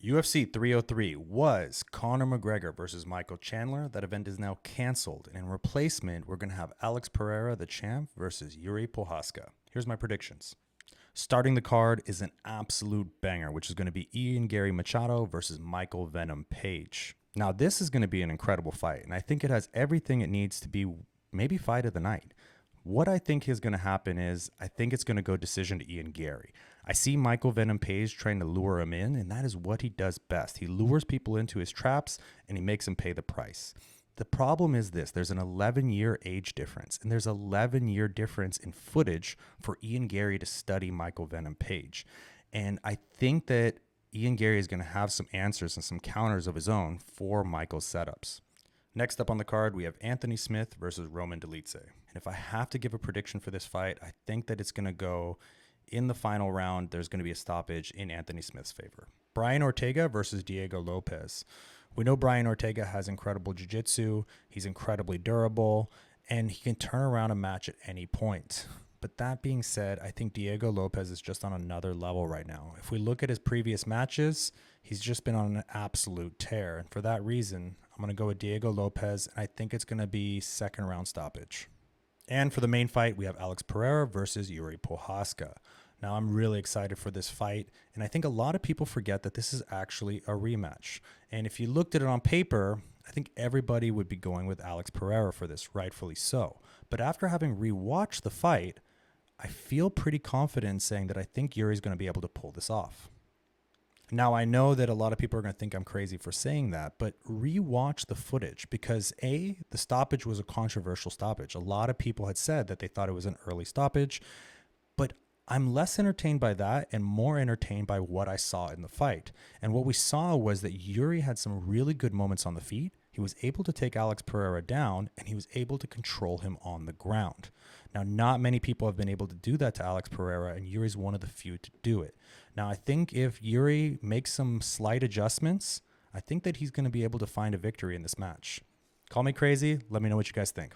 UFC 303 was Conor McGregor versus Michael Chandler. That event is now canceled. And in replacement, we're going to have Alex Pereira, the champ, versus Yuri Prochazka. Here's my predictions. Starting the card is an absolute banger, which is going to be Ian Gary Machado versus Michael Venom Page. Now, this is going to be an incredible fight, and I think it has everything it needs to be maybe fight of the night. What I think is going to happen is I think it's going to go decision to Ian Gary. I see Michael Venom Page trying to lure him in, and that is what he does best. He lures people into his traps, and he makes them pay the price. The problem is this. There's an 11-year age difference, and there's an 11-year difference in footage for Ian Gary to study Michael Venom Page. And I think that Ian Gary is going to have some answers and some counters of his own for Michael's setups. Next up on the card, we have Anthony Smith versus Roman Dolidze. And if I have to give a prediction for this fight, I think that it's going to go in the final round. There's going to be a stoppage in Anthony Smith's favor. Brian Ortega versus Diego Lopez. We know Brian Ortega has incredible jiu-jitsu. He's incredibly durable, and he can turn around a match at any point. But that being said, I think Diego Lopez is just on another level right now. If we look at his previous matches, he's just been on an absolute tear. And for that reason, I'm going to go with Diego Lopez, and I think it's going to be second round stoppage. And for the main fight, we have Alex Pereira versus Yuri Prochazka. Now, I'm really excited for this fight, and I think a lot of people forget that this is actually a rematch. And if you looked at it on paper, I think everybody would be going with Alex Pereira for this, rightfully so. But after having rewatched the fight, I feel pretty confident saying that I think Yuri's going to be able to pull this off. Now, I know that a lot of people are going to think I'm crazy for saying that, but rewatch the footage because the stoppage was a controversial stoppage. A lot of people had said that they thought it was an early stoppage, but I'm less entertained by that and more entertained by what I saw in the fight. And what we saw was that Yuri had some really good moments on the feet. He was able to take Alex Pereira down, and he was able to control him on the ground. Now, not many people have been able to do that to Alex Pereira, and Yuri's one of the few to do it. Now, I think if Yuri makes some slight adjustments, I think that he's going to be able to find a victory in this match. Call me crazy. Let me know what you guys think.